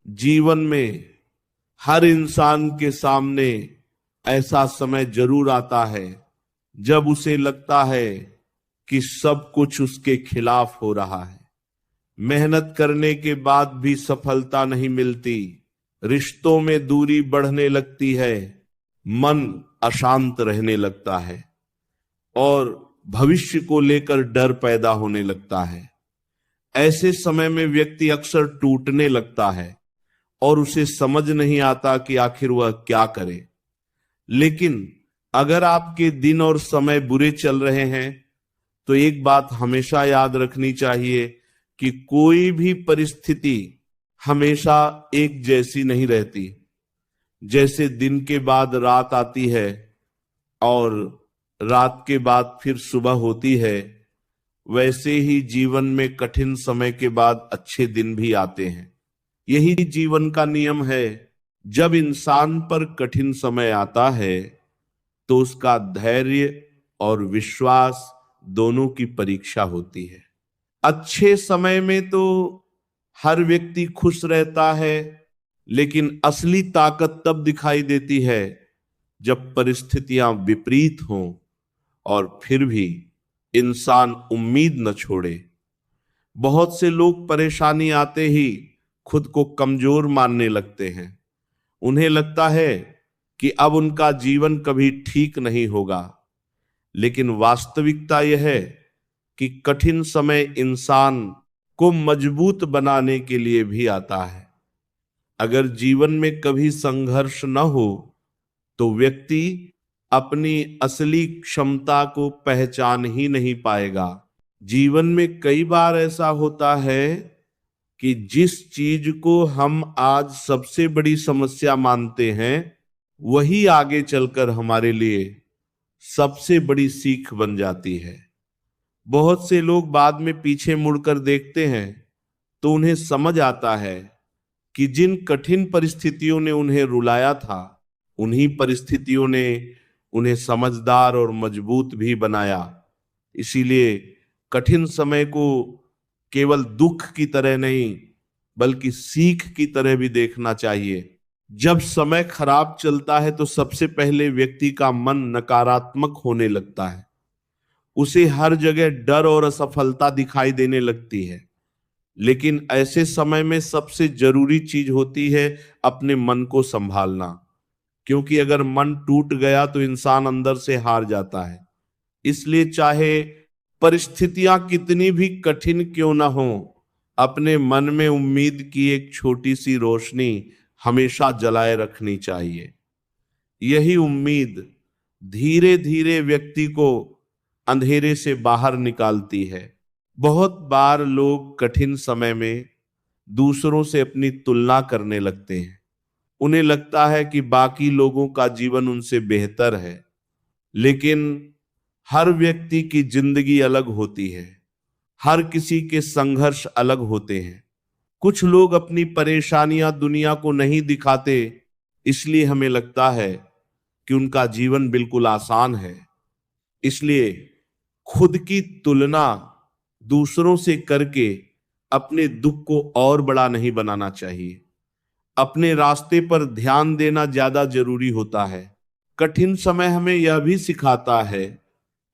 जीवन में हर इंसान के सामने ऐसा समय जरूर आता है जब उसे लगता है कि सब कुछ उसके खिलाफ हो रहा है। मेहनत करने के बाद भी सफलता नहीं मिलती, रिश्तों में दूरी बढ़ने लगती है, मन अशांत रहने लगता है और भविष्य को लेकर डर पैदा होने लगता है। ऐसे समय में व्यक्ति अक्सर टूटने लगता है और उसे समझ नहीं आता कि आखिर वह क्या करे। लेकिन अगर आपके दिन और समय बुरे चल रहे हैं तो एक बात हमेशा याद रखनी चाहिए कि कोई भी परिस्थिति हमेशा एक जैसी नहीं रहती। जैसे दिन के बाद रात आती है और रात के बाद फिर सुबह होती है, वैसे ही जीवन में कठिन समय के बाद अच्छे दिन भी आते हैं। यही जीवन का नियम है। जब इंसान पर कठिन समय आता है तो उसका धैर्य और विश्वास दोनों की परीक्षा होती है। अच्छे समय में तो हर व्यक्ति खुश रहता है, लेकिन असली ताकत तब दिखाई देती है जब परिस्थितियां विपरीत हों और फिर भी इंसान उम्मीद न छोड़े। बहुत से लोग परेशानी आते ही खुद को कमजोर मानने लगते हैं। उन्हें लगता है कि अब उनका जीवन कभी ठीक नहीं होगा। लेकिन वास्तविकता यह है कि कठिन समय इंसान को मजबूत बनाने के लिए भी आता है। अगर जीवन में कभी संघर्ष न हो तो व्यक्ति अपनी असली क्षमता को पहचान ही नहीं पाएगा। जीवन में कई बार ऐसा होता है कि जिस चीज को हम आज सबसे बड़ी समस्या मानते हैं वही आगे चलकर हमारे लिए सबसे बड़ी सीख बन जाती है। बहुत से लोग बाद में पीछे मुड़कर देखते हैं तो उन्हें समझ आता है कि जिन कठिन परिस्थितियों ने उन्हें रुलाया था, उन्हीं परिस्थितियों ने उन्हें समझदार और मजबूत भी बनाया। इसीलिए कठिन समय को केवल दुख की तरह नहीं बल्कि सीख की तरह भी देखना चाहिए। जब समय खराब चलता है तो सबसे पहले व्यक्ति का मन नकारात्मक होने लगता है। उसे हर जगह डर और असफलता दिखाई देने लगती है। लेकिन ऐसे समय में सबसे जरूरी चीज होती है अपने मन को संभालना, क्योंकि अगर मन टूट गया तो इंसान अंदर से हार जाता है। इसलिए चाहे परिस्थितियां कितनी भी कठिन क्यों ना हो, अपने मन में उम्मीद की एक छोटी सी रोशनी हमेशा जलाए रखनी चाहिए। यही उम्मीद धीरे धीरे व्यक्ति को अंधेरे से बाहर निकालती है। बहुत बार लोग कठिन समय में दूसरों से अपनी तुलना करने लगते हैं। उन्हें लगता है कि बाकी लोगों का जीवन उनसे बेहतर है। लेकिन हर व्यक्ति की जिंदगी अलग होती है, हर किसी के संघर्ष अलग होते हैं। कुछ लोग अपनी परेशानियां दुनिया को नहीं दिखाते, इसलिए हमें लगता है कि उनका जीवन बिल्कुल आसान है। इसलिए खुद की तुलना दूसरों से करके अपने दुख को और बड़ा नहीं बनाना चाहिए। अपने रास्ते पर ध्यान देना ज्यादा जरूरी होता है। कठिन समय हमें यह भी सिखाता है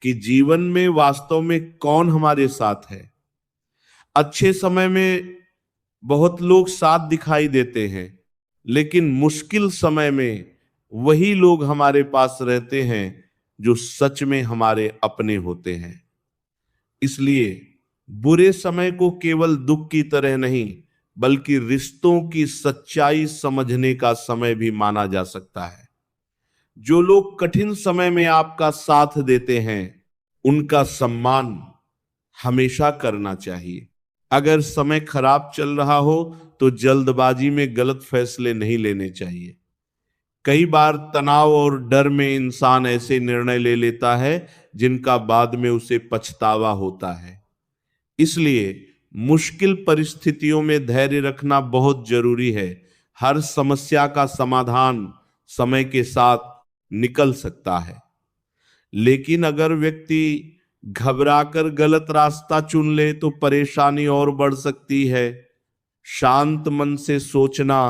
कि जीवन में वास्तव में कौन हमारे साथ है। अच्छे समय में बहुत लोग साथ दिखाई देते हैं, लेकिन मुश्किल समय में वही लोग हमारे पास रहते हैं जो सच में हमारे अपने होते हैं। इसलिए बुरे समय को केवल दुख की तरह नहीं बल्कि रिश्तों की सच्चाई समझने का समय भी माना जा सकता है। जो लोग कठिन समय में आपका साथ देते हैं उनका सम्मान हमेशा करना चाहिए। अगर समय खराब चल रहा हो तो जल्दबाजी में गलत फैसले नहीं लेने चाहिए। कई बार तनाव और डर में इंसान ऐसे निर्णय ले लेता है जिनका बाद में उसे पछतावा होता है। इसलिए मुश्किल परिस्थितियों में धैर्य रखना बहुत जरूरी है। हर समस्या का समाधान समय के साथ निकल सकता है, लेकिन अगर व्यक्ति घबराकर गलत रास्ता चुन ले तो परेशानी और बढ़ सकती है। शांत मन से सोचना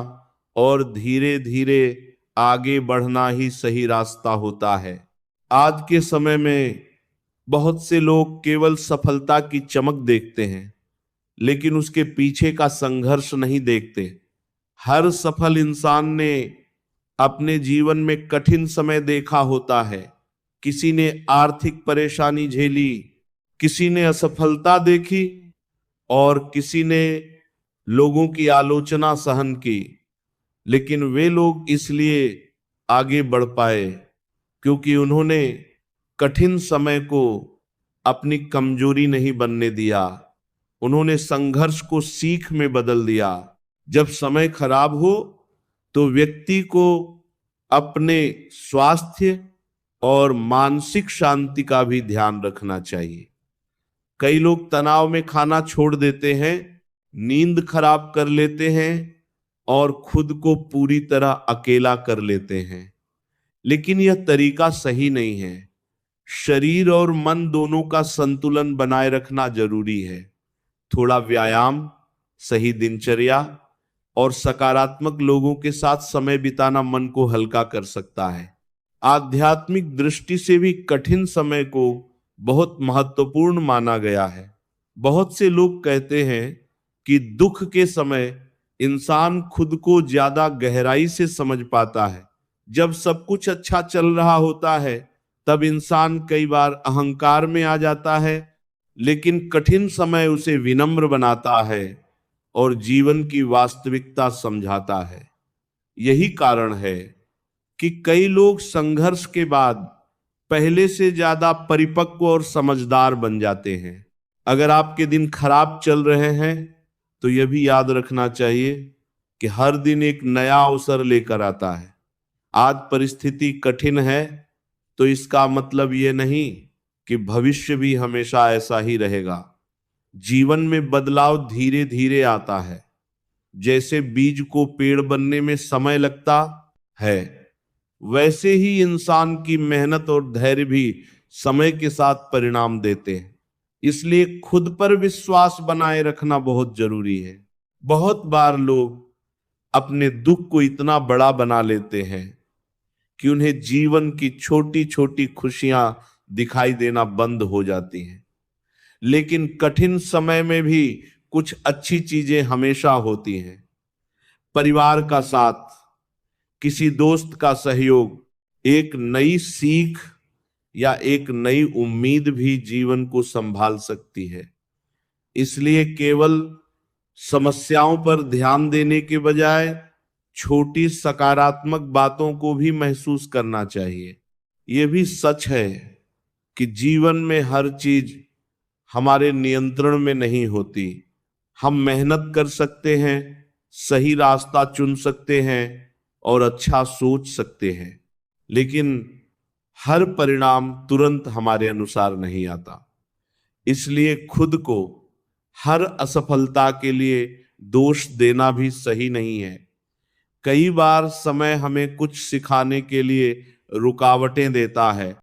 और धीरे धीरे आगे बढ़ना ही सही रास्ता होता है। आज के समय में बहुत से लोग केवल सफलता की चमक देखते हैं, लेकिन उसके पीछे का संघर्ष नहीं देखते। हर सफल इंसान ने अपने जीवन में कठिन समय देखा होता है। किसी ने आर्थिक परेशानी झेली, किसी ने असफलता देखी और किसी ने लोगों की आलोचना सहन की। लेकिन वे लोग इसलिए आगे बढ़ पाए क्योंकि उन्होंने कठिन समय को अपनी कमजोरी नहीं बनने दिया। उन्होंने संघर्ष को सीख में बदल दिया। जब समय खराब हो तो व्यक्ति को अपने स्वास्थ्य और मानसिक शांति का भी ध्यान रखना चाहिए। कई लोग तनाव में खाना छोड़ देते हैं, नींद खराब कर लेते हैं और खुद को पूरी तरह अकेला कर लेते हैं, लेकिन यह तरीका सही नहीं है। शरीर और मन दोनों का संतुलन बनाए रखना जरूरी है। थोड़ा व्यायाम, सही दिनचर्या और सकारात्मक लोगों के साथ समय बिताना मन को हल्का कर सकता है। आध्यात्मिक दृष्टि से भी कठिन समय को बहुत महत्वपूर्ण माना गया है। बहुत से लोग कहते हैं कि दुख के समय इंसान खुद को ज्यादा गहराई से समझ पाता है। जब सब कुछ अच्छा चल रहा होता है तब इंसान कई बार अहंकार में आ जाता है, लेकिन कठिन समय उसे विनम्र बनाता है और जीवन की वास्तविकता समझाता है। यही कारण है कि कई लोग संघर्ष के बाद पहले से ज्यादा परिपक्व और समझदार बन जाते हैं। अगर आपके दिन खराब चल रहे हैं तो यह भी याद रखना चाहिए कि हर दिन एक नया अवसर लेकर आता है। आज परिस्थिति कठिन है तो इसका मतलब यह नहीं कि भविष्य भी हमेशा ऐसा ही रहेगा। जीवन में बदलाव धीरे धीरे आता है। जैसे बीज को पेड़ बनने में समय लगता है, वैसे ही इंसान की मेहनत और धैर्य भी समय के साथ परिणाम देते हैं। इसलिए खुद पर विश्वास बनाए रखना बहुत जरूरी है। बहुत बार लोग अपने दुख को इतना बड़ा बना लेते हैं कि उन्हें जीवन की छोटी छोटी खुशियां दिखाई देना बंद हो जाती हैं। लेकिन कठिन समय में भी कुछ अच्छी चीजें हमेशा होती हैं। परिवार का साथ, किसी दोस्त का सहयोग, एक नई सीख या एक नई उम्मीद भी जीवन को संभाल सकती है। इसलिए केवल समस्याओं पर ध्यान देने के बजाय छोटी सकारात्मक बातों को भी महसूस करना चाहिए। यह भी सच है कि जीवन में हर चीज हमारे नियंत्रण में नहीं होती। हम मेहनत कर सकते हैं, सही रास्ता चुन सकते हैं और अच्छा सोच सकते हैं, लेकिन हर परिणाम तुरंत हमारे अनुसार नहीं आता। इसलिए खुद को हर असफलता के लिए दोष देना भी सही नहीं है। कई बार समय हमें कुछ सिखाने के लिए रुकावटें देता है।